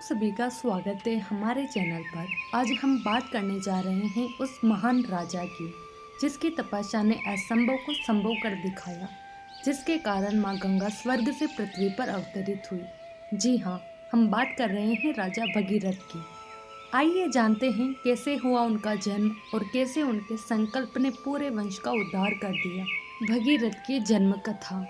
सभी का स्वागत है हमारे चैनल पर। आज हम बात करने जा रहे हैं उस महान राजा की जिसकी तपस्या ने असंभव को संभव कर दिखाया, जिसके कारण माँ गंगा स्वर्ग से पृथ्वी पर अवतरित हुई। जी हाँ, हम बात कर रहे हैं राजा भगीरथ की। आइए जानते हैं कैसे हुआ उनका जन्म और कैसे उनके संकल्प ने पूरे वंश का उद्धार कर दिया। भगीरथ की जन्म कथा।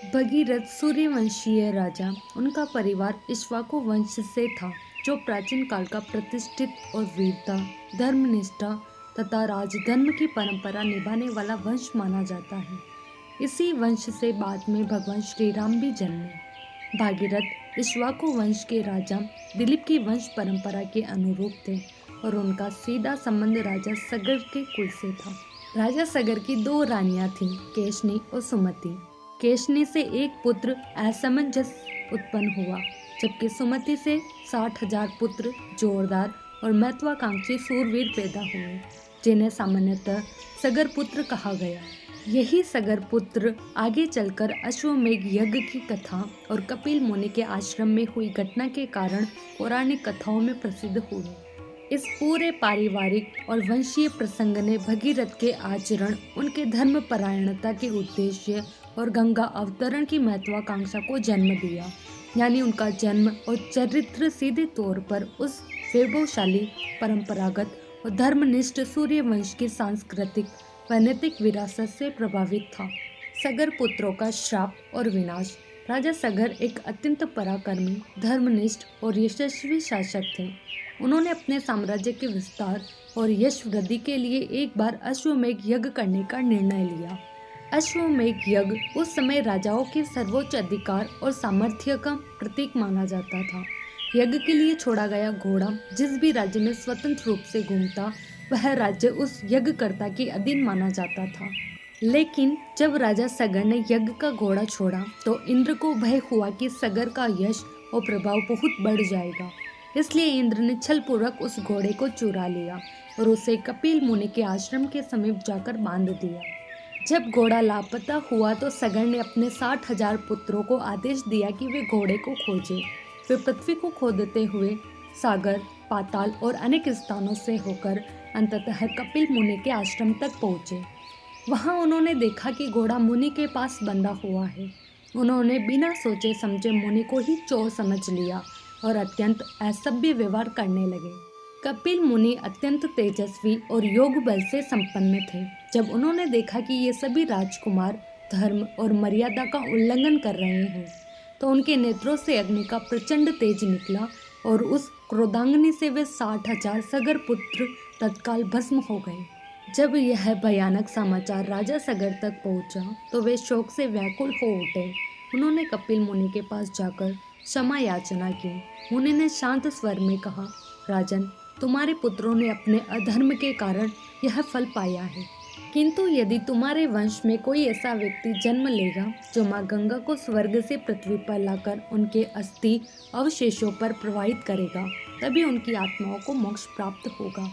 भगीरथ सूर्यवंशीय राजा, उनका परिवार इक्ष्वाकु वंश से था, जो प्राचीन काल का प्रतिष्ठित और वीरता, धर्मनिष्ठा तथा राजधर्म की परंपरा निभाने वाला वंश माना जाता है। इसी वंश से बाद में भगवान श्री राम भी जन्मे। भागीरथ इक्ष्वाकु वंश के राजा दिलीप की वंश परंपरा के अनुरूप थे और उनका सीधा संबंध राजा सगर के कुल से था। राजा सगर की दो रानियां थीं, केशनी और सुमति। केशनी से एक पुत्र असमंजस उत्पन्न हुआ, जबकि सुमति से 60,000 पुत्र जोरदार और महत्वाकांक्षी सूरवीर पैदा हुए, जिन्हें सामान्यतः सगर पुत्र कहा गया। यही सगर पुत्र आगे चलकर अश्वमेघ यज्ञ की कथा और कपिल मुनि के आश्रम में हुई घटना के कारण पौराणिक कथाओं में प्रसिद्ध हुए। इस पूरे पारिवारिक और वंशीय प्रसंग ने भगीरथ के आचरण, उनके धर्मपरायणता के उद्देश्य और गंगा अवतरण की महत्वाकांक्षा को जन्म दिया। यानी उनका जन्म और चरित्र सीधे तौर पर उस वैभवशाली, परंपरागत और धर्मनिष्ठ सूर्यवंश की सांस्कृतिक व नैतिक विरासत से प्रभावित था। सगर पुत्रों का श्राप और विनाश। राजा सगर एक अत्यंत पराक्रमी, धर्मनिष्ठ और यशस्वी शासक थे। उन्होंने अपने साम्राज्य के विस्तार और यश वृद्धि के लिए एक बार अश्वमेघ यज्ञ करने का निर्णय लिया। अश्वमेघ यज्ञ उस समय राजाओं के सर्वोच्च अधिकार और सामर्थ्य का प्रतीक माना जाता था। यज्ञ के लिए छोड़ा गया घोड़ा जिस भी राज्य में स्वतंत्र रूप से घूमता, वह राज्य उस यज्ञकर्ता के अधीन माना जाता था। लेकिन जब राजा सगर ने यज्ञ का घोड़ा छोड़ा तो इंद्र को भय हुआ कि सगर का यश और प्रभाव बहुत बढ़ जाएगा। इसलिए इंद्र ने छलपूर्वक उस घोड़े को चुरा लिया और उसे कपिल मुनि के आश्रम के समीप जाकर बांध दिया। जब घोड़ा लापता हुआ तो सगर ने अपने 60,000 पुत्रों को आदेश दिया कि वे घोड़े को खोजें। वे पृथ्वी को खोदते हुए सागर, पाताल और अनेक स्थानों से होकर अंततः कपिल मुनि के आश्रम तक पहुँचे। वहाँ उन्होंने देखा कि घोड़ा मुनि के पास बंधा हुआ है। उन्होंने बिना सोचे समझे मुनि को ही चोर समझ लिया और अत्यंत असभ्य व्यवहार करने लगे। कपिल मुनि अत्यंत तेजस्वी और योग बल से संपन्न थे। जब उन्होंने देखा कि ये सभी राजकुमार धर्म और मर्यादा का उल्लंघन कर रहे हैं, तो उनके नेत्रों से अग्नि का प्रचंड तेज निकला और उस क्रोधाग्नि से वे 60,000 सगर पुत्र तत्काल भस्म हो गए। जब यह भयानक समाचार राजा सगर तक पहुंचा, तो वे शोक से व्याकुल हो उठे। उन्होंने कपिल मुनि के पास जाकर क्षमा याचना की। मुनि ने शांत स्वर में कहा, राजन, तुम्हारे पुत्रों ने अपने अधर्म के कारण यह फल पाया है, किंतु यदि तुम्हारे वंश में कोई ऐसा व्यक्ति जन्म लेगा जो माँ गंगा को स्वर्ग से पृथ्वी पर लाकर उनके अस्थि अवशेषों पर प्रवाहित करेगा, तभी उनकी आत्माओं को मोक्ष प्राप्त होगा।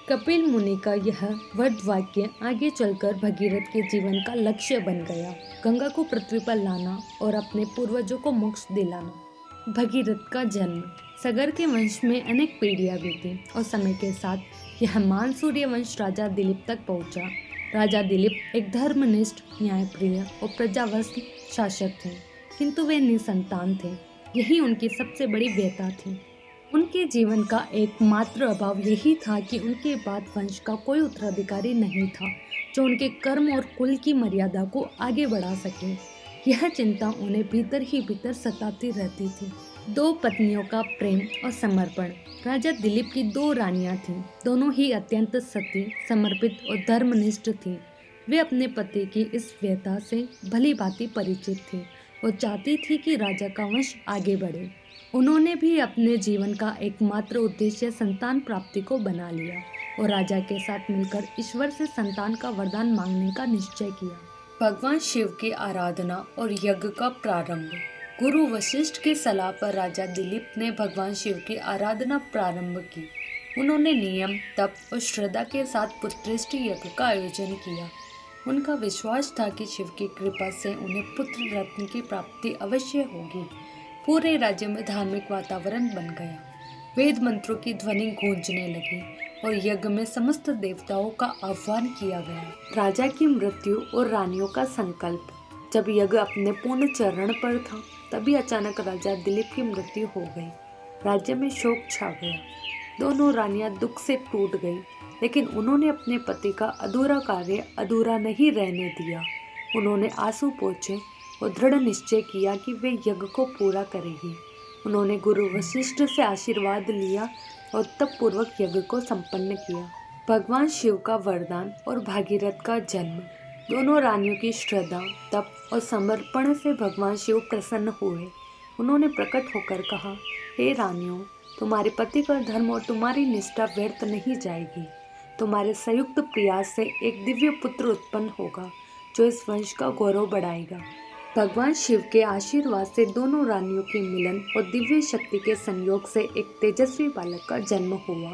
कपिल मुनि का यह वध वाक्य आगे चलकर भगीरथ के जीवन का लक्ष्य बन गया। गंगा को पृथ्वी पर लाना और अपने पूर्वजों को मोक्ष दिलाना। भगीरथ का जन्म। सगर के वंश में अनेक पीढ़ियां बीती और समय के साथ यह मान सूर्य वंश राजा दिलीप तक पहुंचा। राजा दिलीप एक धर्मनिष्ठ, न्यायप्रिय और प्रजावत्सल शासक थे, किंतु वे निसंतान थे। यही उनकी सबसे बड़ी व्यथा थी। उनके जीवन का एकमात्र अभाव यही था कि उनके बाद वंश का कोई उत्तराधिकारी नहीं था जो उनके कर्म और कुल की मर्यादा को आगे बढ़ा सके। यह चिंता उन्हें भीतर ही भीतर सताती रहती थी। 2 पत्नियों का प्रेम और समर्पण। राजा दिलीप की 2 रानियां थीं। दोनों ही अत्यंत सती, समर्पित और धर्मनिष्ठ थीं। वे अपने पति की इस व्यथा से भली भांति परिचित थी और चाहती थी कि राजा का वंश आगे बढ़े। उन्होंने भी अपने जीवन का एकमात्र उद्देश्य संतान प्राप्ति को बना लिया और राजा के साथ मिलकर ईश्वर से संतान का वरदान मांगने का निश्चय किया। भगवान शिव की आराधना और यज्ञ का प्रारंभ। गुरु वशिष्ठ की सलाह पर राजा दिलीप ने भगवान शिव की आराधना प्रारंभ की। उन्होंने नियम, तप और श्रद्धा के साथ पुत्रेष्ठ यज्ञ का आयोजन किया। उनका विश्वास था कि शिव की कृपा से उन्हें पुत्र रत्न की प्राप्ति अवश्य होगी। पूरे राज्य में धार्मिक वातावरण बन गया। वेद मंत्रों की ध्वनि गूंजने लगी और यज्ञ में समस्त देवताओं का आह्वान किया गया। राजा की मृत्यु और रानियों का संकल्प। जब यज्ञ अपने पूर्ण चरण पर था, तभी अचानक राजा दिलीप की मृत्यु हो गई। राज्य में शोक छा गया। दोनों रानियां दुख से टूट गई, लेकिन उन्होंने अपने पति का अधूरा कार्य अधूरा नहीं रहने दिया। उन्होंने आंसू पोंछे और दृढ़ निश्चय किया कि वे यज्ञ को पूरा करेगी। उन्होंने गुरु वशिष्ठ से आशीर्वाद लिया और तप पूर्वक यज्ञ को संपन्न किया। भगवान शिव का वरदान और भागीरथ का जन्म। दोनों रानियों की श्रद्धा, तप और समर्पण से भगवान शिव प्रसन्न हुए। उन्होंने प्रकट होकर कहा, हे रानियों, तुम्हारे पति का धर्म और तुम्हारी निष्ठा व्यर्थ नहीं जाएगी। तुम्हारे संयुक्त प्रयास से एक दिव्य पुत्र उत्पन्न होगा जो इस वंश का गौरव बढ़ाएगा। भगवान शिव के आशीर्वाद से दोनों रानियों की मिलन और दिव्य शक्ति के संयोग से एक तेजस्वी बालक का जन्म हुआ।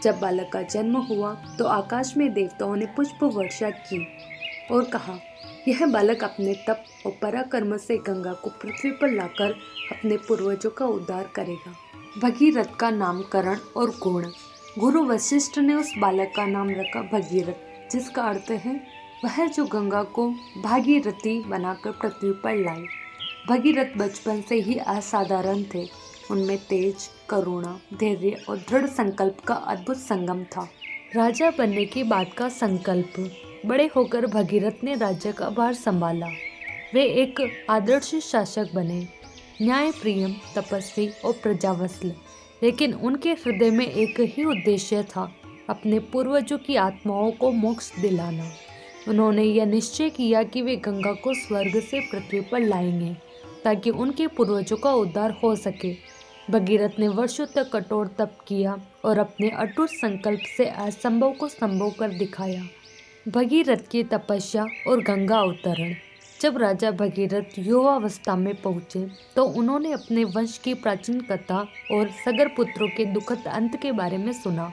जब बालक का जन्म हुआ तो आकाश में देवताओं ने पुष्प वर्षा की और कहा, यह बालक अपने तप और पराक्रम से गंगा को पृथ्वी पर लाकर अपने पूर्वजों का उद्धार करेगा। भगीरथ का नामकरण और गुण। गुरु वशिष्ठ ने उस बालक का नाम रखा भगीरथ, जिसका अर्थ है वह जो गंगा को भागीरथी बनाकर पृथ्वी पर लाए। भगीरथ बचपन से ही असाधारण थे। उनमें तेज, करुणा, धैर्य और दृढ़ संकल्प का अद्भुत संगम था। राजा बनने की बात का संकल्प। बड़े होकर भगीरथ ने राज्य का भार संभाला। वे एक आदर्श शासक बने, न्यायप्रिय, तपस्वी और प्रजावत्सल। लेकिन उनके हृदय में एक ही उद्देश्य था, अपने पूर्वजों की आत्माओं को मोक्ष दिलाना। उन्होंने यह निश्चय किया कि वे गंगा को स्वर्ग से पृथ्वी पर लाएंगे ताकि उनके पूर्वजों का उद्धार हो सके। भगीरथ ने वर्षों तक कठोर तप किया और अपने अटूट संकल्प से असंभव को संभव कर दिखाया। भगीरथ की तपस्या और गंगा अवतरण। जब राजा भगीरथ युवावस्था में पहुंचे तो उन्होंने अपने वंश की प्राचीन कथा और सगर पुत्रों के दुखद अंत के बारे में सुना।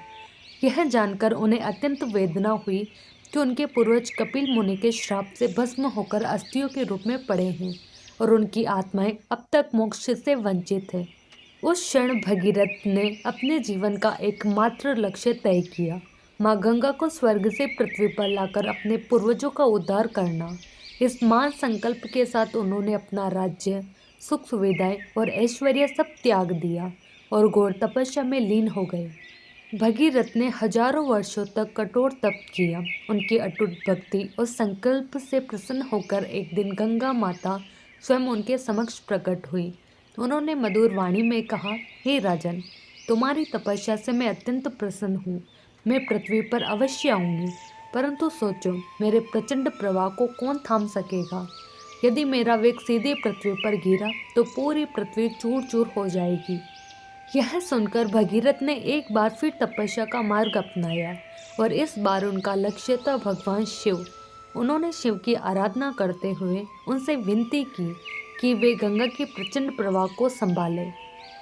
यह जानकर उन्हें अत्यंत वेदना हुई कि उनके पूर्वज कपिल मुनि के श्राप से भस्म होकर अस्थियों के रूप में पड़े हैं और उनकी आत्माएं अब तक मोक्ष से वंचित है। उस क्षण भगीरथ ने अपने जीवन का एकमात्र लक्ष्य तय किया, माँ गंगा को स्वर्ग से पृथ्वी पर लाकर अपने पूर्वजों का उद्धार करना। इस महान संकल्प के साथ उन्होंने अपना राज्य, सुख सुविधाएं और ऐश्वर्य सब त्याग दिया और घोर तपस्या में लीन हो गए। भगीरथ ने हजारों वर्षों तक कठोर तप किया। उनकी अटूट भक्ति और संकल्प से प्रसन्न होकर एक दिन गंगा माता स्वयं उनके समक्ष प्रकट हुई। उन्होंने मधुर वाणी में कहा, हे राजन, तुम्हारी तपस्या से मैं अत्यंत प्रसन्न हूँ। मैं पृथ्वी पर अवश्य आऊँगी, परंतु सोचो, मेरे प्रचंड प्रवाह को कौन थाम सकेगा? यदि मेरा वेग सीधे पृथ्वी पर गिरा तो पूरी पृथ्वी चूर चूर हो जाएगी। यह सुनकर भगीरथ ने एक बार फिर तपस्या का मार्ग अपनाया और इस बार उनका लक्ष्य था भगवान शिव। उन्होंने शिव की आराधना करते हुए उनसे विनती की कि वे गंगा के प्रचंड प्रवाह को संभालें।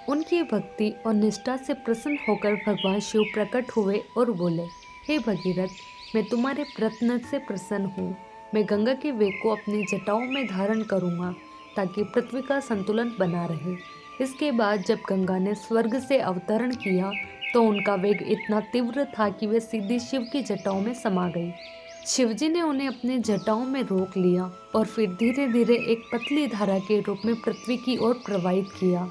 उनकी भक्ति और निष्ठा से प्रसन्न होकर भगवान शिव प्रकट हुए और बोले, हे भगीरथ, मैं तुम्हारे प्रयत्न से प्रसन्न हूँ। मैं गंगा के वेग को अपनी जटाओं में धारण करूँगा ताकि पृथ्वी का संतुलन बना रहे। इसके बाद जब गंगा ने स्वर्ग से अवतरण किया तो उनका वेग इतना तीव्र था कि वे सीधी शिव की जटाओं में समा गई। शिवजी ने उन्हें अपने जटाओं में रोक लिया और फिर धीरे धीरे एक पतली धारा के रूप में पृथ्वी की ओर प्रवाहित किया।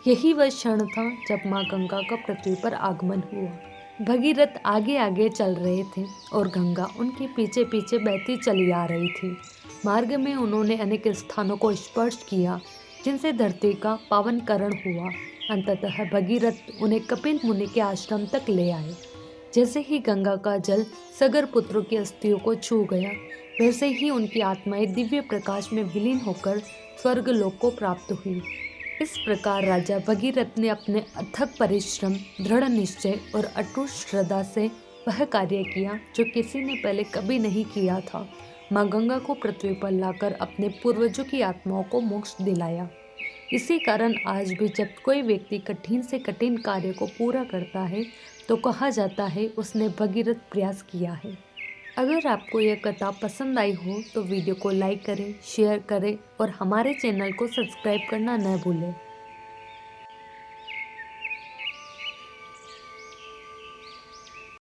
यही वह क्षण था जब माँ गंगा का पृथ्वी पर आगमन हुआ। भगीरथ आगे आगे चल रहे थे और गंगा उनके पीछे पीछे बहती चली आ रही थी। मार्ग में उन्होंने अनेक स्थानों को स्पर्श किया जिनसे धरती का पावनकरण हुआ। अंततः भगीरथ उन्हें कपिल मुनि के आश्रम तक ले आए। जैसे ही गंगा का जल सगर पुत्रों की अस्थियों को छू गया, वैसे ही उनकी आत्माएं दिव्य प्रकाश में विलीन होकर स्वर्ग लोक को प्राप्त हुई। इस प्रकार राजा भगीरथ ने अपने अथक परिश्रम, दृढ़ निश्चय और अटूट श्रद्धा से वह कार्य किया जो किसी ने पहले कभी नहीं किया था। माँ गंगा को पृथ्वी पर लाकर अपने पूर्वजों की आत्माओं को मोक्ष दिलाया। इसी कारण आज भी जब कोई व्यक्ति कठिन से कठिन कार्य को पूरा करता है तो कहा जाता है उसने भगीरथ प्रयास किया है। अगर आपको यह कथा पसंद आई हो तो वीडियो को लाइक करें, शेयर करें और हमारे चैनल को सब्सक्राइब करना न भूलें।